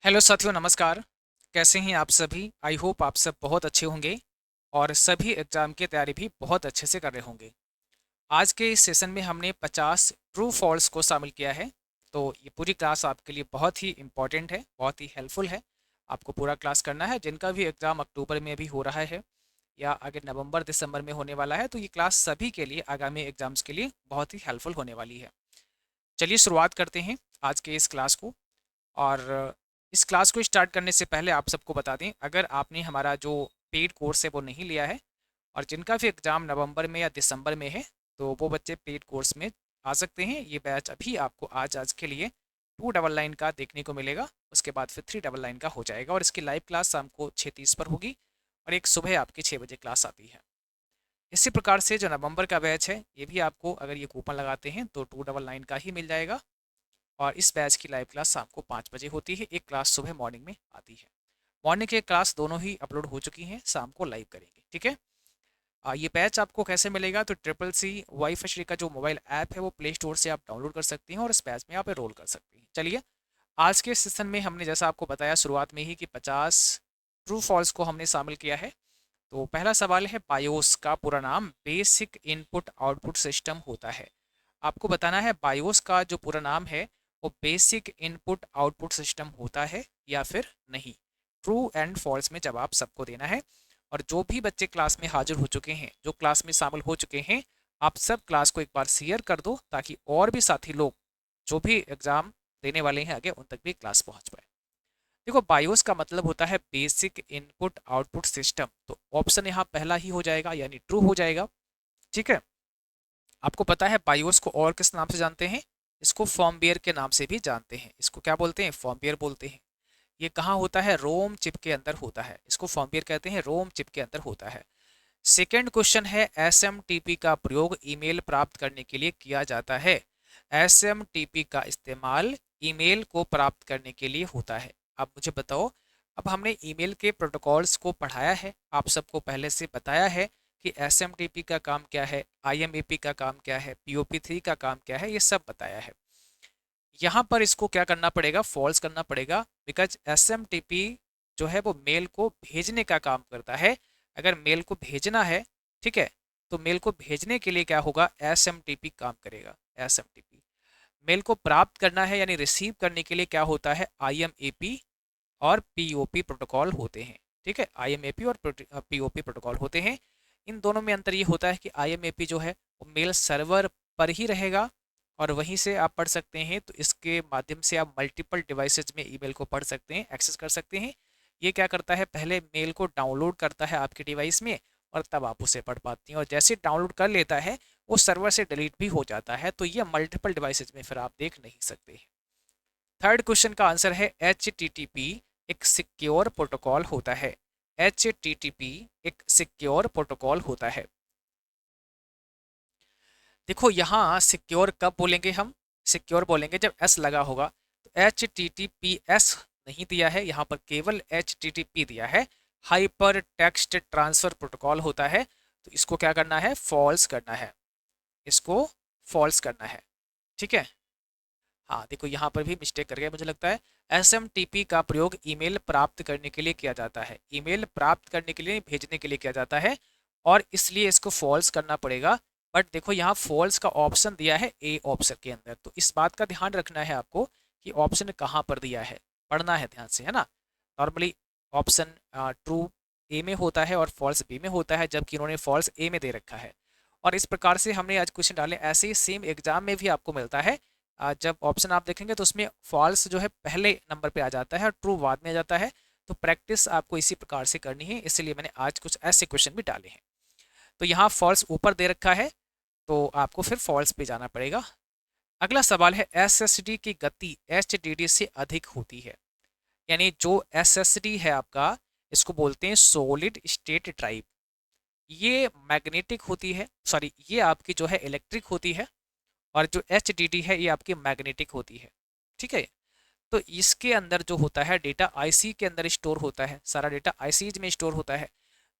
Hello साथियों, नमस्कार। कैसे हैं आप सभी? आई होप आप सब बहुत अच्छे होंगे और सभी एग्जाम की तैयारी भी बहुत अच्छे से कर रहे होंगे। आज के इस सेशन में हमने 50 ट्रू फॉल्स को शामिल किया है। तो ये पूरी क्लास आपके लिए बहुत ही इम्पोर्टेंट है, बहुत ही हेल्पफुल है। आपको पूरा क्लास करना है। जिनका भी एग्ज़ाम अक्टूबर में अभी हो रहा है या अगर नवंबर दिसंबर में होने वाला है, तो ये क्लास सभी के लिए आगामी एग्जाम्स के लिए बहुत ही हेल्पफुल होने वाली है। चलिए शुरुआत करते हैं आज के इस क्लास को। और इस क्लास को स्टार्ट करने से पहले आप सबको बता दें, अगर आपने हमारा जो पेड कोर्स है वो नहीं लिया है और जिनका भी एग्ज़ाम नवंबर में या दिसंबर में है, तो वो बच्चे पेड कोर्स में आ सकते हैं। ये बैच अभी आपको आज आज के लिए 299 का देखने को मिलेगा। उसके बाद फिर 399 का हो जाएगा और इसकी लाइव क्लास शाम को 6:30 पर होगी और एक सुबह आपकी 6 बजे क्लास आती है। इसी प्रकार से जो नवंबर का बैच है, ये भी आपको अगर ये कूपन लगाते हैं तो 299 का ही मिल जाएगा। और इस बैच की लाइव क्लास शाम को 5 बजे होती है, एक क्लास सुबह मॉर्निंग में आती है। मॉर्निंग की क्लास दोनों ही अपलोड हो चुकी हैं, शाम को लाइव करेंगे, ठीक है। ये बैच आपको कैसे मिलेगा? तो ट्रिपल सी वाईफाई श्री का जो मोबाइल ऐप है वो प्ले स्टोर से आप डाउनलोड कर सकती हैं और इस बैच में आप एनरोल कर सकती हैं। चलिए, आज के सेशन में हमने जैसा आपको बताया शुरुआत में ही कि 50 ट्रू फॉल्स को हमने शामिल किया है। तो पहला सवाल है, बायोस का पूरा नाम बेसिक इनपुट आउटपुट सिस्टम होता है। आपको बताना है बायोस का जो पूरा नाम है वो बेसिक इनपुट आउटपुट सिस्टम होता है या फिर नहीं। ट्रू एंड फॉल्स में जवाब सबको देना है। और जो भी बच्चे क्लास में हाजिर हो चुके हैं, जो क्लास में शामिल हो चुके हैं, आप सब क्लास को एक बार शेयर कर दो ताकि और भी साथी लोग जो भी एग्जाम देने वाले हैं आगे, उन तक भी क्लास पहुंच पाए। देखो, बायोस का मतलब होता है बेसिक इनपुट आउटपुट सिस्टम। तो ऑप्शन यहाँ पहला ही हो जाएगा, यानी ट्रू हो जाएगा। ठीक है। आपको पता है बायोस को और किस नाम से जानते हैं? इसको फर्मवेयर के नाम से भी जानते हैं। इसको क्या बोलते हैं? फर्मवेयर बोलते हैं। ये कहाँ होता है? रोम चिप के अंदर होता है। इसको फर्मवेयर कहते हैं, रोम चिप के अंदर होता है। सेकेंड क्वेश्चन है, एसएमटीपी का प्रयोग ईमेल प्राप्त करने के लिए किया जाता है। एसएमटीपी का इस्तेमाल ईमेल को प्राप्त करने के लिए होता है। अब मुझे बताओ, अब हमने ईमेल के प्रोटोकॉल्स को पढ़ाया है, आप सबको पहले से बताया है कि एसएमटीपी का काम क्या है, आईएमएपी का काम क्या है, पीओपी3 का काम क्या है, ये सब बताया है। यहाँ पर इसको क्या करना पड़ेगा? फॉल्स करना पड़ेगा, बिकॉज एसएमटीपी जो है वो मेल को भेजने का काम करता है। अगर मेल को भेजना है, ठीक है, तो मेल को भेजने के लिए क्या होगा? एसएमटीपी काम करेगा। एसएमटीपी मेल को प्राप्त करना है यानी रिसीव करने के लिए क्या होता है? आईएमएपी और पीओपी प्रोटोकॉल होते हैं। ठीक है, आईएमएपी और पीओपी प्रोटोकॉल होते हैं। इन दोनों में अंतर ये होता है कि आईएमएपी जो है वो मेल सर्वर पर ही रहेगा और वहीं से आप पढ़ सकते हैं। तो इसके माध्यम से आप मल्टीपल डिवाइसेज में ईमेल को पढ़ सकते हैं, एक्सेस कर सकते हैं। ये क्या करता है? पहले मेल को डाउनलोड करता है आपके डिवाइस में और तब आप उसे पढ़ पाती हैं। और जैसे डाउनलोड कर लेता है वो सर्वर से डिलीट भी हो जाता है। तो ये मल्टीपल डिवाइसेज में फिर आप देख नहीं सकते हैं। थर्ड क्वेश्चन का आंसर है, HTTP एक सिक्योर प्रोटोकॉल होता है। HTTP एक सिक्योर प्रोटोकॉल होता है। देखो, यहाँ सिक्योर कब बोलेंगे हम? सिक्योर बोलेंगे जब एस लगा होगा। तो HTTPS नहीं दिया है, यहाँ पर केवल HTTP दिया है। हाइपर टेक्स्ट ट्रांसफर प्रोटोकॉल होता है। तो इसको क्या करना है? फॉल्स करना है। इसको फॉल्स करना है। ठीक है। हाँ, देखो यहाँ पर भी मिस्टेक कर गया मुझे लगता है। एसएमटीपी का प्रयोग ईमेल प्राप्त करने के लिए किया जाता है। ईमेल प्राप्त करने के लिए, भेजने के लिए किया जाता है और इसलिए इसको फॉल्स करना पड़ेगा। बट देखो, यहाँ फॉल्स का ऑप्शन दिया है ए ऑप्शन के अंदर। तो इस बात का ध्यान रखना है आपको कि ऑप्शन कहाँ पर दिया है, पढ़ना है ध्यान से, है ना। नॉर्मली ऑप्शन ट्रू ए में होता है और फॉल्स बी में होता है, जबकि इन्होंने फॉल्स ए में दे रखा है। और इस प्रकार से हमने आज क्वेश्चन डाले। ऐसे ही सेम एग्जाम में भी आपको मिलता है। जब ऑप्शन आप देखेंगे तो उसमें फॉल्स जो है पहले नंबर पे आ जाता है और ट्रू बाद में आ जाता है। तो प्रैक्टिस आपको इसी प्रकार से करनी है, इसलिए मैंने आज कुछ ऐसे क्वेश्चन भी डाले हैं। तो यहाँ फॉल्स ऊपर दे रखा है, तो आपको फिर फॉल्स पे जाना पड़ेगा। अगला सवाल है, एसएसडी की गति एचडीडी से अधिक होती है। यानी जो एसएसडी है आपका, इसको बोलते हैं सॉलिड स्टेट ड्राइव। ये मैग्नेटिक होती है, सॉरी, ये आपकी जो है इलेक्ट्रिक होती है। और जो एचडीडी है ये आपकी मैग्नेटिक होती है। ठीक है। तो इसके अंदर जो होता है डेटा आईसी के अंदर स्टोर होता है, सारा डेटा आईसी में स्टोर होता है।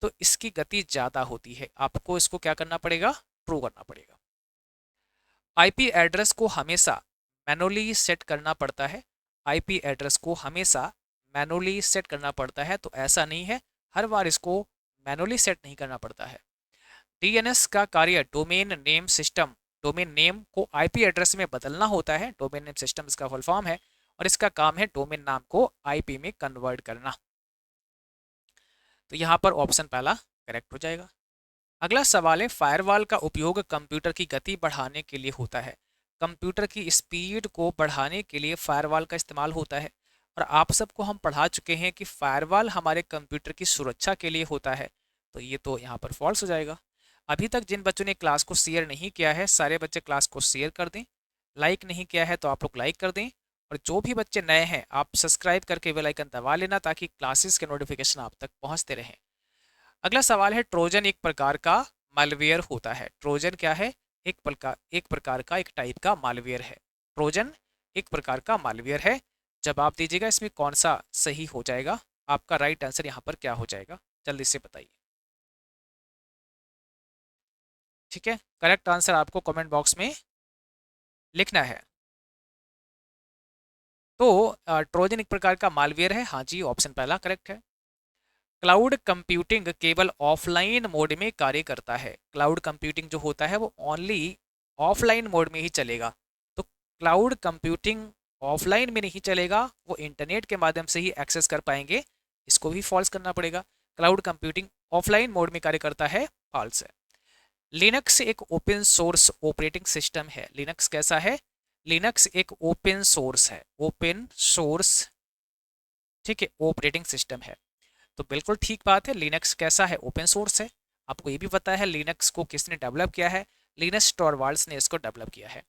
तो इसकी गति ज़्यादा होती है। आपको इसको क्या करना पड़ेगा? ट्रू करना पड़ेगा। आईपी एड्रेस को हमेशा मैनुअली सेट करना पड़ता है। आईपी एड्रेस को हमेशा मैनुअली सेट करना पड़ता है, तो ऐसा नहीं है, हर बार इसको मैनुअली सेट नहीं करना पड़ता है। डीएनएस का कार्य domain name system, domain name को आईपी एड्रेस में बदलना होता है। डोमेन नेम सिस्टम इसका फुल फॉर्म है और इसका काम है डोमेन नाम को आईपी में कन्वर्ट करना। तो यहाँ पर ऑप्शन पहला करेक्ट हो जाएगा। अगला सवाल है, फायरवॉल का उपयोग कंप्यूटर की गति बढ़ाने के लिए होता है। कंप्यूटर की स्पीड को बढ़ाने के लिए फायरवॉल का इस्तेमाल होता है और आप सबको हम पढ़ा चुके हैं कि फायरवॉल हमारे कंप्यूटर की सुरक्षा के लिए होता है, तो ये तो यहाँ पर फॉल्स हो जाएगा। अभी तक जिन बच्चों ने क्लास को शेयर नहीं किया है, सारे बच्चे क्लास को शेयर कर दें। लाइक नहीं किया है तो आप लोग लाइक कर दें, और जो भी बच्चे नए हैं आप सब्सक्राइब करके बेल आइकन दबा लेना ताकि क्लासेस के नोटिफिकेशन आप तक पहुंचते रहें। अगला सवाल है, ट्रोजन एक प्रकार का मालवेयर होता है। ट्रोजन क्या है? एक प्रकार का, एक टाइप का मालवेयर है। ट्रोजन एक प्रकार का मालवेयर है। जवाब दीजिएगा इसमें कौन सा सही हो जाएगा, आपका राइट आंसर यहाँ पर क्या हो जाएगा, जल्दी से बताइए। ठीक है, करेक्ट आंसर आपको कमेंट बॉक्स में लिखना है। तो ट्रोजन एक प्रकार का मालवेयर है, हाँ जी, ऑप्शन पहला करेक्ट है। क्लाउड कंप्यूटिंग केवल ऑफलाइन मोड में कार्य करता है। क्लाउड कंप्यूटिंग जो होता है वो ओनली ऑफलाइन मोड में ही चलेगा। तो क्लाउड कंप्यूटिंग ऑफलाइन में नहीं चलेगा, वो इंटरनेट के माध्यम से ही एक्सेस कर पाएंगे, इसको भी फॉल्स करना पड़ेगा। क्लाउड कंप्यूटिंग ऑफलाइन मोड में कार्य करता है, फॉल्स है। लिनक्स एक ओपन सोर्स ऑपरेटिंग सिस्टम है। लिनक्स कैसा है? लिनक्स एक ओपन सोर्स है, ओपन सोर्स, ठीक है, ऑपरेटिंग सिस्टम है। तो बिल्कुल ठीक बात है, लिनक्स कैसा है? ओपन सोर्स है। आपको ये भी पता है लिनक्स को किसने डेवलप किया है? लिनस टॉरवाल्ड्स ने इसको डेवलप किया है।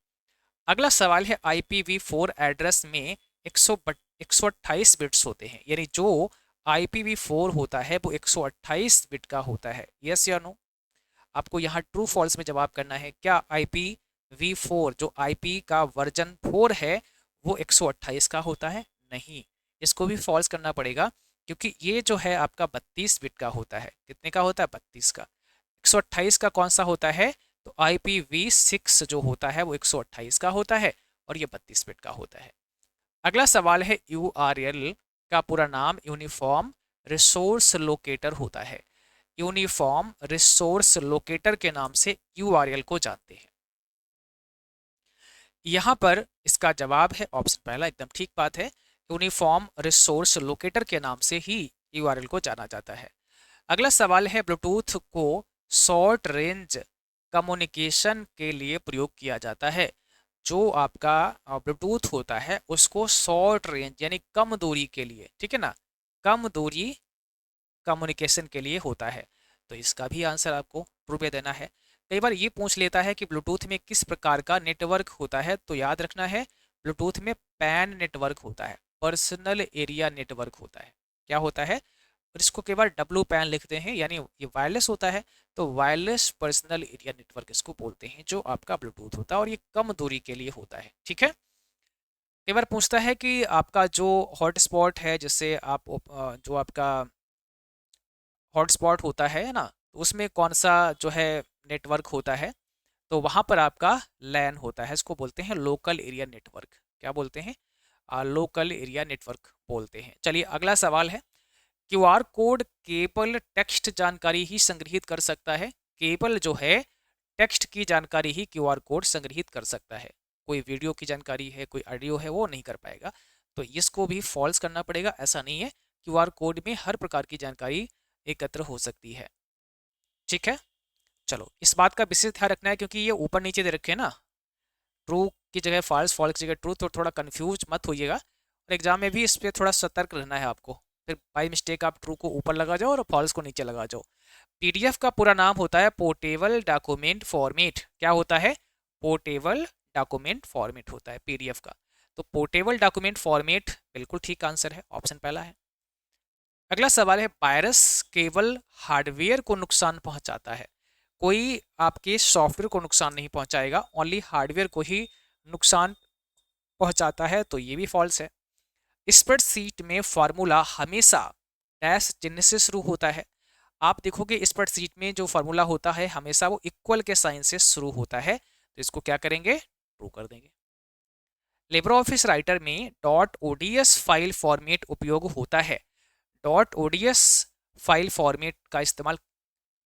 अगला सवाल है, IPv4 एड्रेस में 128 बिट्स होते हैं, यानी जो IPv4 होता है वो 128 बिट का होता है। यस या नो? आपको यहाँ ट्रू फॉल्स में जवाब करना है। क्या IPv4 जो IP का वर्जन 4 है वो 128 का होता है? नहीं, इसको भी फॉल्स करना पड़ेगा, क्योंकि ये जो है आपका 32 बिट का होता है। कितने का होता है? 32 का। 128 का कौन सा होता है? तो IPv6 जो होता है वो 128 का होता है और ये 32 बिट का होता है। अगला सवाल है, URL का पूरा नाम यूनिफॉर्म रिसोर्स लोकेटर होता है। यूनिफॉर्म रिसोर्स लोकेटर के नाम से URL को जानते हैं। यहाँ पर इसका जवाब है ऑप्शन पहला, एकदम ठीक बात है। यूनिफॉर्म रिसोर्स लोकेटर के नाम से ही URL को जाना जाता है। अगला सवाल है, ब्लूटूथ को शॉर्ट रेंज कम्युनिकेशन के लिए प्रयोग किया जाता है। जो आपका ब्लूटूथ होता है उसको शॉर्ट रेंज यानी कम दूरी के लिए, ठीक है ना, कम दूरी कम्युनिकेशन के लिए होता है। तो इसका भी आंसर आपको ट्रू पे देना है। कई बार ये पूछ लेता है कि ब्लूटूथ में किस प्रकार का नेटवर्क होता है, तो याद रखना है ब्लूटूथ में पैन नेटवर्क होता है, पर्सनल एरिया नेटवर्क होता है। क्या होता है? और इसको कई बार डब्ल्यू पैन लिखते हैं, यानी ये वायरलेस होता है, तो वायरलेस पर्सनल एरिया नेटवर्क इसको बोलते हैं, जो आपका ब्लूटूथ होता है और ये कम दूरी के लिए होता है। ठीक है, कई बार पूछता है कि आपका जो हॉटस्पॉट है, जिससे आप जो आपका हॉटस्पॉट होता है ना, उसमें कौन सा जो है नेटवर्क होता है, तो वहाँ पर आपका लैन होता है, इसको बोलते हैं लोकल एरिया नेटवर्क। क्या बोलते हैं? लोकल एरिया नेटवर्क बोलते हैं। चलिए अगला सवाल है, क्यूआर कोड केवल टेक्स्ट जानकारी ही संग्रहित कर सकता है। केवल जो है टेक्स्ट की जानकारी ही क्यूआर कोड संग्रहित कर सकता है, कोई वीडियो की जानकारी है, कोई ऑडियो है, वो नहीं कर पाएगा। तो इसको भी फॉल्स करना पड़ेगा, ऐसा नहीं है, क्यूआर कोड में हर प्रकार की जानकारी एकत्र हो सकती है। ठीक है, चलो इस बात का विशेष ध्यान रखना है, क्योंकि ये ऊपर नीचे दे रखे हैं ना, ट्रू की जगह फॉल्स, फॉल्स की जगह ट्रू, तो थोड़ा कंफ्यूज मत होइएगा, और एग्जाम में भी इस पर थोड़ा सतर्क रहना है आपको। फिर बाई मिस्टेक आप ट्रू को ऊपर लगा जाओ और फॉल्स को नीचे लगा जाओ। PDF का पूरा नाम होता है पोर्टेबल डॉक्यूमेंट फॉर्मेट। क्या होता है? पोर्टेबल डॉक्यूमेंट फॉर्मेट होता है PDF का। तो पोर्टेबल डॉक्यूमेंट फॉर्मेट बिल्कुल ठीक आंसर है, ऑप्शन पहला है। अगला सवाल है, वायरस केवल हार्डवेयर को नुकसान पहुंचाता है। कोई आपके सॉफ्टवेयर को नुकसान नहीं पहुंचाएगा, ओनली हार्डवेयर को ही नुकसान पहुंचाता है, तो ये भी फॉल्स है। स्प्रेडशीट में फॉर्मूला हमेशा डैश चिन्ह से शुरू होता है। आप देखोगे स्प्रेडशीट में जो फॉर्मूला होता है हमेशा वो इक्वल के साइन से शुरू होता है, तो इसको क्या करेंगे? ट्रू कर देंगे। लिब्रे ऑफिस राइटर में डॉट ओडीएस फाइल फॉर्मेट उपयोग होता है। डॉट ओडीएस फाइल फॉर्मेट का इस्तेमाल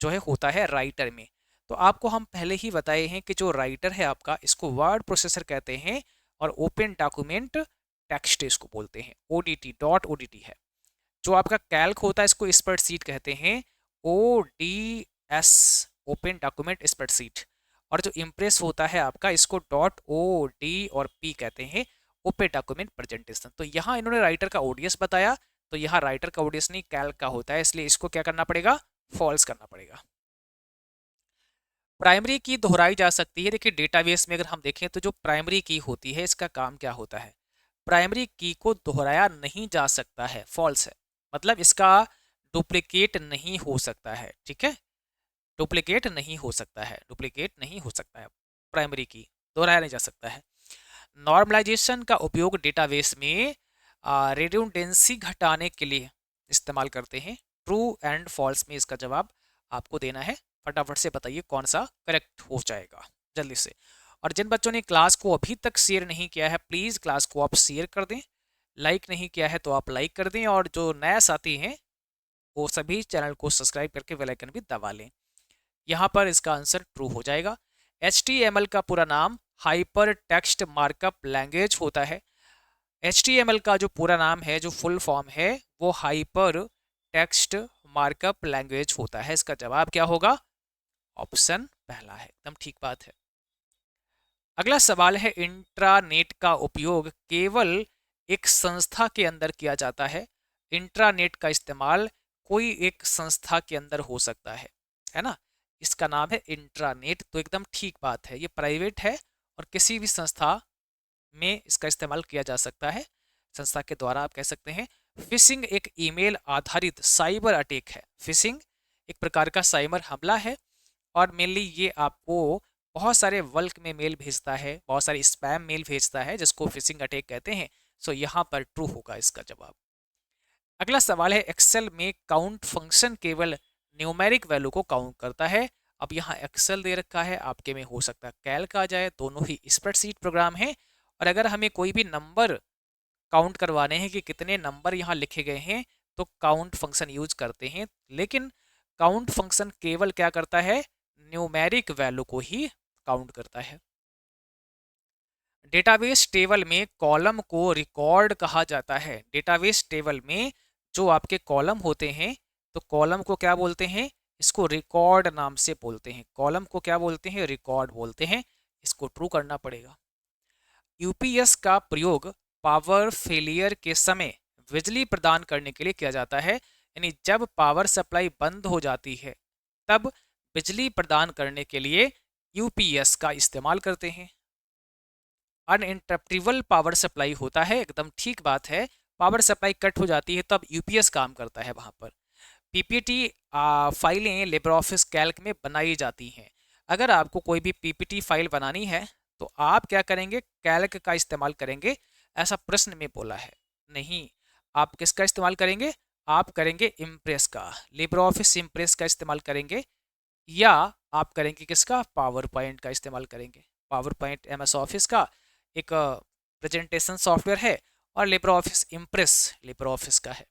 जो है होता है राइटर में। तो आपको हम पहले ही बताए हैं कि जो राइटर है आपका, इसको वर्ड प्रोसेसर कहते हैं और ओपन डॉक्यूमेंट टेक्स्ट इसको बोलते हैं, ओडीटी, डॉट ओडीटी है। जो आपका कैल्क होता है इसको स्प्रेडशीट कहते हैं, ओडीएस, ओपन डॉक्यूमेंट स्प्रेडशीट। और जो इम्प्रेस होता है आपका, इसको डॉट ओ डी और पी कहते हैं, ओपन डॉक्यूमेंट प्रेजेंटेशन। तो यहाँ इन्होंने राइटर का ओडीएस बताया, तो यहाँ राइटर का ओडीएस नहीं कैल्क का होता है, इसलिए इसको क्या करना पड़ेगा, फॉल्स करना पड़ेगा। प्राइमरी की दोहराई जा सकती है। देखिए डेटाबेस में अगर हम देखें तो जो प्राइमरी की होती है इसका काम क्या होता है, प्राइमरी की को दोहराया नहीं जा सकता है, फॉल्स है। मतलब इसका डुप्लीकेट नहीं हो सकता है, ठीक है, डुप्लीकेट नहीं हो सकता है, डुप्लीकेट नहीं हो सकता है, प्राइमरी की दोहराया नहीं जा सकता है। नॉर्मलाइजेशन का उपयोग डेटाबेस में रिडंडेंसी घटाने के लिए इस्तेमाल करते हैं। ट्रू एंड फॉल्स में इसका जवाब आपको देना है। फटाफट से बताइए कौन सा करेक्ट हो जाएगा जल्दी से। और जिन बच्चों ने क्लास को अभी तक शेयर नहीं किया है, प्लीज़ क्लास को आप शेयर कर दें। लाइक नहीं किया है तो आप लाइक कर दें, और जो नया साथी हैं वो सभी चैनल को सब्सक्राइब करके बेल आइकन भी दबा लें। यहाँ पर इसका आंसर ट्रू हो जाएगा। HTML का पूरा नाम हाइपर टेक्स्ट मार्कअप लैंग्वेज होता है। HTML का जो पूरा नाम है, जो फुल फॉर्म है, वो हाइपर टेक्स्ट मार्कअप लैंग्वेज होता है। इसका जवाब क्या होगा, ऑप्शन पहला है, एकदम ठीक बात है। अगला सवाल है, इंट्रानेट का उपयोग केवल एक संस्था के अंदर किया जाता है। इंट्रानेट का इस्तेमाल कोई एक संस्था के अंदर हो सकता है ना, इसका नाम है इंट्रानेट। तो एकदम ठीक बात है, ये प्राइवेट है और किसी भी संस्था में इसका इस्तेमाल किया जा सकता है, संस्था के द्वारा आप कह सकते हैं। फिशिंग एक ईमेल आधारित साइबर अटैक है। फिशिंग एक प्रकार का साइबर हमला है, और मेनली ये आपको बहुत सारे बल्क में मेल भेजता है, बहुत सारे स्पैम मेल भेजता है, जिसको फिशिंग अटैक कहते हैं। सो यहाँ पर ट्रू होगा इसका जवाब। अगला सवाल है, एक्सेल में काउंट फंक्शन केवल न्यूमेरिक वैल्यू को काउंट करता है। अब यहाँ एक्सेल दे रखा है, आपके में हो सकता है कैल्क आ जाए, दोनों ही स्प्रेडशीट प्रोग्राम है। और अगर हमें कोई भी नंबर काउंट करवाने हैं कि कितने नंबर यहाँ लिखे गए हैं, तो काउंट फंक्शन यूज करते हैं। लेकिन काउंट फंक्शन केवल क्या करता है, न्यूमेरिक वैल्यू को ही काउंट करता है। डेटाबेस टेबल में कॉलम को रिकॉर्ड कहा जाता है। डेटाबेस टेबल में जो आपके कॉलम होते हैं, तो कॉलम को क्या बोलते हैं, इसको रिकॉर्ड नाम से बोलते हैं। कॉलम को क्या बोलते हैं, रिकॉर्ड बोलते हैं। इसको ट्रू करना पड़ेगा। यूपीएस का प्रयोग पावर फेलियर के समय बिजली प्रदान करने के लिए किया जाता है। यानी जब पावर सप्लाई बंद हो जाती है, तब बिजली प्रदान करने के लिए यूपीएस का इस्तेमाल करते हैं। अनइंटरप्टेबल पावर सप्लाई होता है, एकदम ठीक बात है। पावर सप्लाई कट हो जाती है तब यूपीएस काम करता है वहाँ पर। पीपीटी फाइलें लिब्रे ऑफिस कैल्क में बनाई जाती हैं। अगर आपको कोई भी पीपीटी फाइल बनानी है तो आप क्या करेंगे, कैल्क का इस्तेमाल करेंगे, ऐसा प्रश्न में बोला है। नहीं, आप किसका इस्तेमाल करेंगे, आप करेंगे इम्प्रेस का, लिब्रे ऑफिस इम्प्रेस का इस्तेमाल करेंगे, या आप करेंगे किसका, पावर पॉइंट का इस्तेमाल करेंगे। पावर पॉइंट MS ऑफिस का एक प्रेजेंटेशन सॉफ्टवेयर है, और Libre office impress Libre office का है।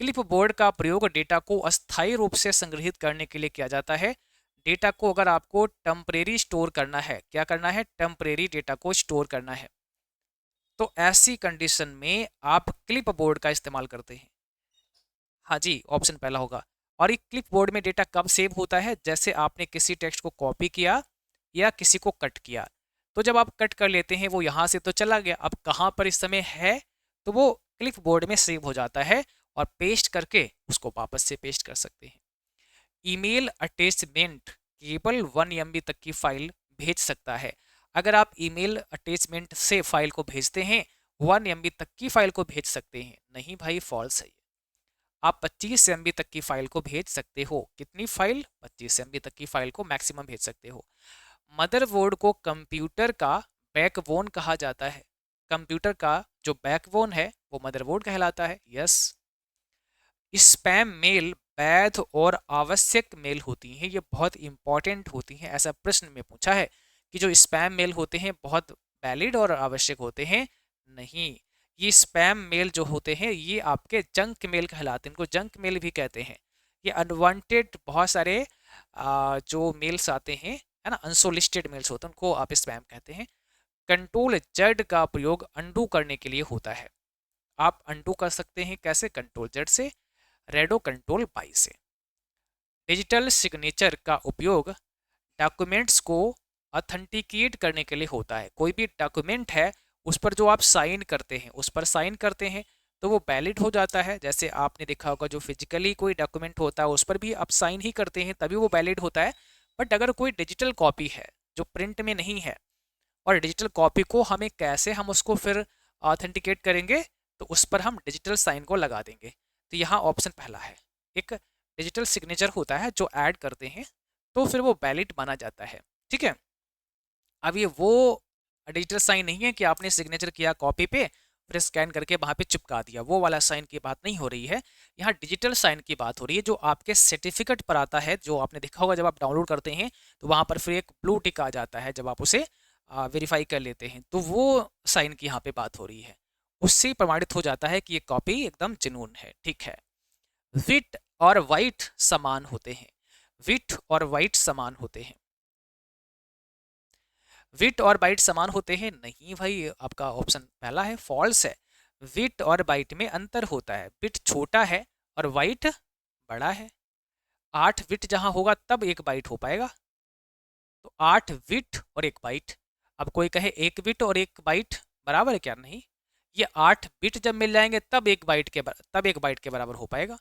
क्लिप बोर्ड का प्रयोग डेटा को अस्थायी रूप से संग्रहित करने के लिए किया जाता है। डेटा को अगर आपको टेम्परेरी स्टोर करना है, क्या करना है, टेम्परेरी डेटा को स्टोर करना है, तो ऐसी कंडीशन में आप क्लिप बोर्ड का इस्तेमाल करते हैं। हाँ जी, ऑप्शन पहला होगा। और ये क्लिप बोर्ड में डेटा कब सेव होता है, जैसे आपने किसी टेक्स्ट को कॉपी किया या किसी को कट किया, तो जब आप कट कर लेते हैं वो यहाँ से तो चला गया, अब कहाँ पर इस समय है, तो वो क्लिप बोर्ड में सेव हो जाता है, और पेस्ट करके उसको वापस से पेस्ट कर सकते हैं। ईमेल अटैचमेंट केवल 1 MB तक की फाइल भेज सकता है। अगर आप ईमेल अटैचमेंट से फाइल को भेजते हैं, 1 MB तक की फाइल को भेज सकते हैं। नहीं भाई, फॉल्स है। आप 25 MB तक की फाइल को भेज सकते हो। कितनी फाइल, 25 MB तक की फाइल को मैक्सिमम भेज सकते हो। मदरबोर्ड को कंप्यूटर का बैकबोन कहा जाता है। कंप्यूटर का जो बैकबोन है वो मदरबोर्ड कहलाता है। यस। स्पैम मेल वैध और आवश्यक मेल होती हैं, ये बहुत इंपॉर्टेंट होती हैं। ऐसा प्रश्न में पूछा है कि जो स्पैम मेल होते हैं बहुत वैलिड और आवश्यक होते हैं? नहीं, ये स्पैम मेल जो होते हैं ये आपके जंक मेल कहलाते हैं, इनको जंक मेल भी कहते हैं। ये अनवांटेड बहुत सारे जो मेल्स आते हैं, है ना, अनसोलिस्टेड मेल्स होते हैं, उनको आप स्पैम कहते हैं। कंट्रोल जेड का प्रयोग अंडू करने के लिए होता है। आप अंडू कर सकते हैं कैसे? कंट्रोल जेड से, रेडो कंट्रोल बाई से। डिजिटल सिग्नेचर का उपयोग डॉक्यूमेंट्स को ऑथेंटिकेट करने के लिए होता है। कोई भी डॉक्यूमेंट है उस पर जो आप साइन करते हैं, उस पर साइन करते हैं तो वो वैलिड हो जाता है। जैसे आपने देखा होगा जो फिजिकली कोई डॉक्यूमेंट होता है उस पर भी आप साइन ही करते हैं तभी वो वैलिड होता है। बट अगर कोई डिजिटल कॉपी है जो प्रिंट में नहीं है, और डिजिटल कॉपी को हमें कैसे हम उसको फिर ऑथेंटिकेट करेंगे, तो उस पर हम डिजिटल साइन को लगा देंगे। तो यहाँ ऑप्शन पहला है, एक डिजिटल सिग्नेचर होता है जो ऐड करते हैं तो फिर वो वैलिड माना जाता है। ठीक है, अब ये वो डिजिटल साइन नहीं है कि आपने सिग्नेचर किया कॉपी पे फिर स्कैन करके वहाँ पे चिपका दिया, वो वाला साइन की बात नहीं हो रही है। यहाँ डिजिटल साइन की बात हो रही है जो आपके सर्टिफिकेट पर आता है, जो आपने देखा होगा जब आप डाउनलोड करते हैं तो वहाँ पर फिर एक ब्लू टिक आ जाता है जब आप उसे वेरीफाई कर लेते हैं, तो वो साइन की यहाँ पे बात हो रही है। उससे प्रमाणित हो जाता है कि ये कॉपी एकदम जेन्युइन है। ठीक है, विट और वाइट समान होते हैं। विट और वाइट समान होते हैं। विट और बाइट समान होते हैं? नहीं भाई, आपका ऑप्शन पहला है फॉल्स है। विट और बाइट में अंतर होता है, बिट छोटा है और वाइट बड़ा है। 8 बिट जहां होगा तब एक बाइट हो पाएगा, तो 8 बिट और एक बाइट। अब कोई कहे एक बिट और एक बाइट बराबर है क्या? नहीं, ये 8 बिट जब मिल जाएंगे तब एक बाइट के बराबर हो पाएगा।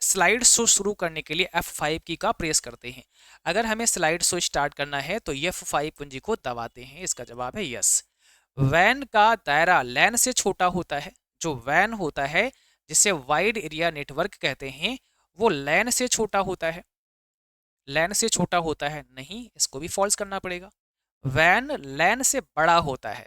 स्लाइड शो शुरू करने के लिए F5 की का प्रेस करते हैं। अगर हमें स्लाइड शो स्टार्ट करना है तो F5 कुंजी को दबाते हैं। इसका जवाब है यस। वैन का दायरा लैन से छोटा होता है। जो वैन होता है जिसे वाइड एरिया नेटवर्क कहते हैं वो लैन से छोटा होता है। लैन से छोटा होता है? नहीं, इसको भी फॉल्स करना पड़ेगा। वैन लैन से बड़ा होता है।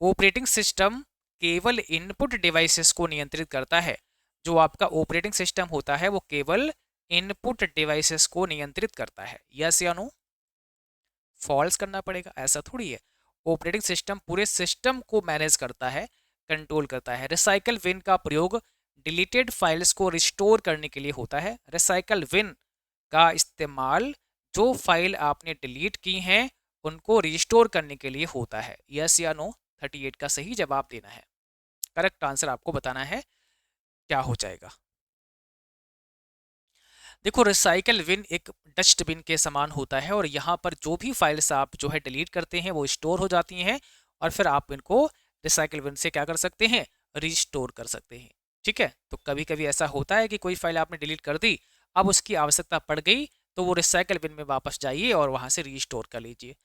ऑपरेटिंग सिस्टम केवल इनपुट डिवाइसेस को नियंत्रित करता है। जो आपका ऑपरेटिंग सिस्टम होता है वो केवल इनपुट डिवाइसेस को नियंत्रित करता है। यस या नो? फॉल्स करना पड़ेगा, ऐसा थोड़ी है। ऑपरेटिंग सिस्टम पूरे सिस्टम को मैनेज करता है, कंट्रोल करता है। रिसाइकल विन का प्रयोग डिलीटेड फाइल्स को रिस्टोर करने के लिए होता है। रिसाइकल विन का इस्तेमाल जो फाइल आपने डिलीट की हैं उनको रिस्टोर करने के लिए होता है। यस या नो? 38 का सही जवाब देना है। करेक्ट आंसर आपको बताना है, क्या हो जाएगा। देखो, रिसाइकल विन एक डस्टबिन के समान होता है और यहाँ पर जो भी फाइल्स आप जो है डिलीट करते हैं वो स्टोर हो जाती हैं और फिर आप इनको रिसाइकल विन से क्या कर सकते हैं? रिस्टोर कर सकते हैं। ठीक है, तो कभी कभी ऐसा होता है कि कोई फाइल आपने डिलीट कर दी, अब उसकी आवश्यकता पड़ गई तो वो रिसाइकल बिन में वापस जाइए और वहाँ से रिस्टोर कर लीजिए।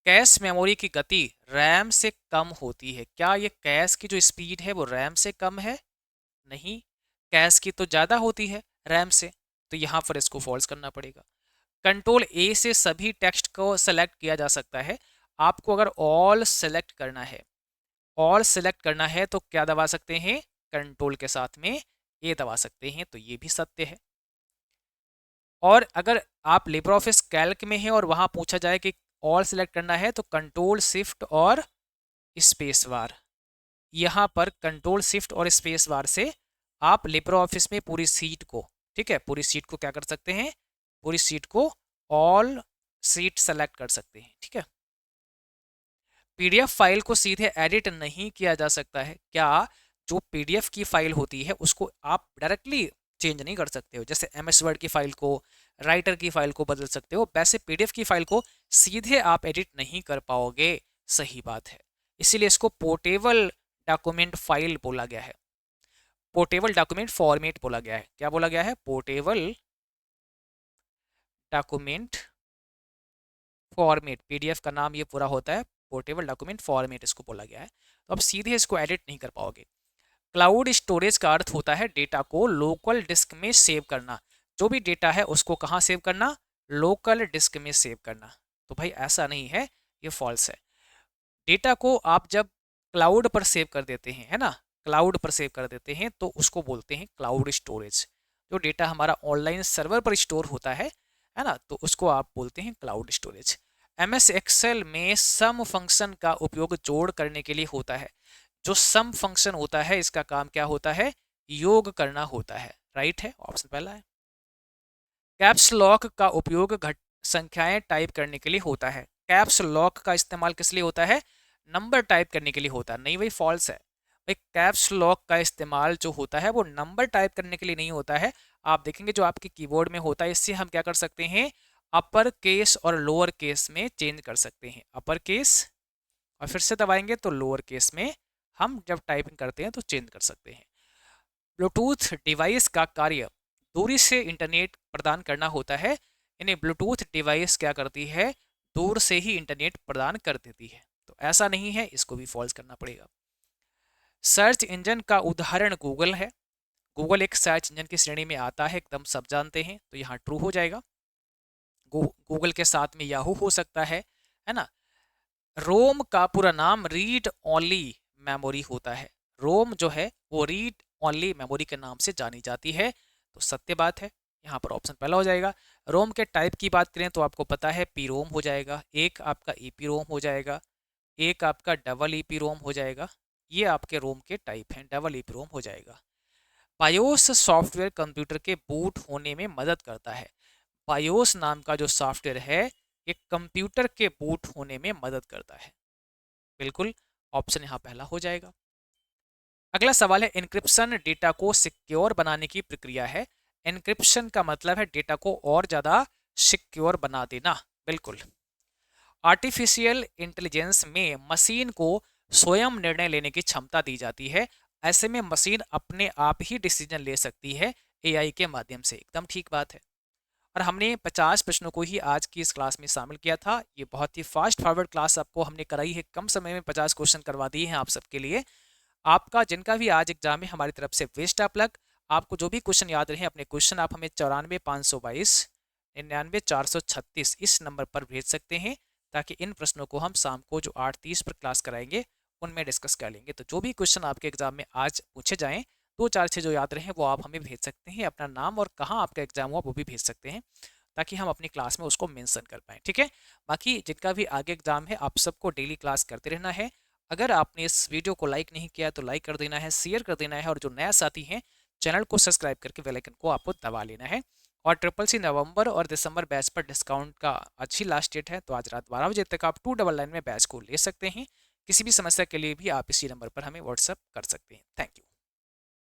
कैश मेमोरी की गति रैम से कम होती है। क्या ये कैश की जो स्पीड है वो रैम से कम है? नहीं, कैश की तो ज़्यादा होती है रैम से, तो यहाँ पर इसको फॉल्स करना पड़ेगा। कंट्रोल ए से सभी टेक्स्ट को सेलेक्ट किया जा सकता है। आपको अगर ऑल सेलेक्ट करना है, ऑल सेलेक्ट करना है तो क्या दबा सकते हैं? कंट्रोल के साथ में ए दबा सकते हैं, तो ये भी सत्य है। और अगर आप लिबर ऑफिस कैल्क में हैं और वहाँ पूछा जाए कि ऑल सेलेक्ट करना है तो कंट्रोल शिफ्ट और स्पेस बार, यहाँ पर कंट्रोल शिफ्ट और स्पेस बार से आप लिबर ऑफिस में पूरी सीट को, ठीक है, पूरी सीट को क्या कर सकते हैं? पूरी सीट को ऑल सीट सेलेक्ट कर सकते हैं। ठीक है, पीडीएफ फाइल को सीधे एडिट नहीं किया जा सकता है। क्या जो पीडीएफ की फाइल होती है उसको आप डायरेक्टली चेंज नहीं कर सकते हो? जैसे एमएस वर्ड की फाइल को, राइटर की फाइल को बदल सकते हो, वैसे पीडीएफ की फाइल को सीधे आप एडिट नहीं कर पाओगे। सही बात है, इसीलिए इसको पोर्टेबल डॉक्यूमेंट फाइल बोला गया है, पोर्टेबल डॉक्यूमेंट फॉर्मेट बोला गया है। क्या बोला गया है? पोर्टेबल डॉक्यूमेंट फॉर्मेट, पीडीएफ का नाम ये पूरा होता है, पोर्टेबल डॉक्यूमेंट फॉर्मेट इसको बोला गया है। तो अब सीधे इसको एडिट नहीं कर पाओगे। क्लाउड स्टोरेज का अर्थ होता है डेटा को लोकल डिस्क में सेव करना। जो भी डेटा है उसको कहाँ सेव करना? लोकल डिस्क में सेव करना। तो भाई ऐसा नहीं है, ये फॉल्स है। डेटा को आप जब क्लाउड पर सेव कर देते हैं, है ना, क्लाउड पर सेव कर देते हैं तो उसको बोलते हैं क्लाउड स्टोरेज। जो डेटा हमारा ऑनलाइन सर्वर पर स्टोर होता है ना, तो उसको आप बोलते हैं क्लाउड स्टोरेज। MS एक्सेल में सम फंक्शन का उपयोग जोड़ करने के लिए होता है। जो सम फंक्शन होता है इसका काम क्या होता है? योग करना होता है। राइट है, ऑप्शन पहला है। कैप्स लॉक का उपयोग घट संख्याएं टाइप करने के लिए होता है। कैप्स लॉक का इस्तेमाल किस लिए होता है? नंबर टाइप करने के लिए होता है। नहीं भाई, फॉल्स है भाई। कैप्स लॉक का इस्तेमाल जो होता है वो नंबर टाइप करने के लिए नहीं होता है। आप देखेंगे जो आपके कीबोर्ड में होता है, इससे हम क्या कर सकते हैं? अपर केस और लोअर केस में चेंज कर सकते हैं। अपर केस और फिर से दबाएंगे तो लोअर केस में हम जब टाइपिंग करते हैं तो चेंज कर सकते हैं। ब्लूटूथ डिवाइस का कार्य दूरी से इंटरनेट प्रदान करना होता है। यानी ब्लूटूथ डिवाइस क्या करती है? दूर से ही इंटरनेट प्रदान कर देती है। तो ऐसा नहीं है, इसको भी फॉल्स करना पड़ेगा। सर्च इंजन का उदाहरण गूगल है। गूगल एक सर्च इंजन की श्रेणी में आता है, एकदम सब जानते हैं, तो यहाँ ट्रू हो जाएगा। गूगल के साथ में याहू हो सकता है ना। रोम का पूरा नाम रीड ओनली मेमोरी होता है। रोम जो है वो रीड ओनली मेमोरी के नाम से जानी जाती है। तो सत्य बात है, यहाँ पर ऑप्शन पहला हो जाएगा। रोम के टाइप की बात करें तो आपको पता है पी रोम हो जाएगा, एक आपका ईपी रोम हो जाएगा, एक आपका डबल ईपी रोम हो जाएगा। ये आपके रोम के टाइप हैं, डबल ईपी रोम हो जाएगा। बायोस सॉफ्टवेयर कंप्यूटर के बूट होने में मदद करता है। बायोस नाम का जो सॉफ्टवेयर है ये कंप्यूटर के बूट होने में मदद करता है। बिल्कुल, ऑप्शन यहाँ पहला हो जाएगा। अगला सवाल है, एन्क्रिप्शन डेटा को सिक्योर बनाने की प्रक्रिया है। एन्क्रिप्शन का मतलब है डेटा को और ज्यादा सिक्योर बना देना। बिल्कुल। आर्टिफिशियल इंटेलिजेंस में मशीन को स्वयं निर्णय लेने की क्षमता दी जाती है। ऐसे में मशीन अपने आप ही डिसीजन ले सकती है एआई के माध्यम से। एकदम ठीक बात है। और हमने 50 प्रश्नों को ही आज की इस क्लास में शामिल किया था। ये बहुत ही फास्ट फॉरवर्ड क्लास आपको हमने कराई है, कम समय में 50 क्वेश्चन करवा दिए हैं आप सबके लिए। आपका जिनका भी आज एग्जाम है हमारी तरफ से बेस्ट ऑफ लक। आपको जो भी क्वेश्चन याद रहे अपने क्वेश्चन आप हमें 94 522 99 436 इस नंबर पर भेज सकते हैं, ताकि इन प्रश्नों को हम शाम को जो 8:30 पर क्लास कराएंगे उनमें डिस्कस कर लेंगे। तो जो भी क्वेश्चन आपके एग्जाम में आज पूछे जाएँ, 2 4 6 जो याद रहे वो आप हमें भेज सकते हैं। अपना नाम और कहाँ आपका एग्जाम हुआ वो भी भेज सकते हैं, ताकि हम अपनी क्लास में उसको मेंशन कर पाएँ। ठीक है। बाकी जिनका भी आगे एग्जाम है आप सबको डेली क्लास करते रहना है। अगर आपने इस वीडियो को लाइक नहीं किया तो लाइक कर देना है, शेयर कर देना है, और जो नया साथी हैं चैनल को सब्सक्राइब करके बेल आइकन को आपको दबा लेना है। और ट्रिपल सी नवंबर और दिसंबर बैच पर डिस्काउंट का अच्छी लास्ट डेट है, तो आज रात 12 बजे तक आप 299 में बैच को ले सकते हैं। किसी भी समस्या के लिए भी आप इसी नंबर पर हमें व्हाट्सअप कर सकते हैं। Thank you.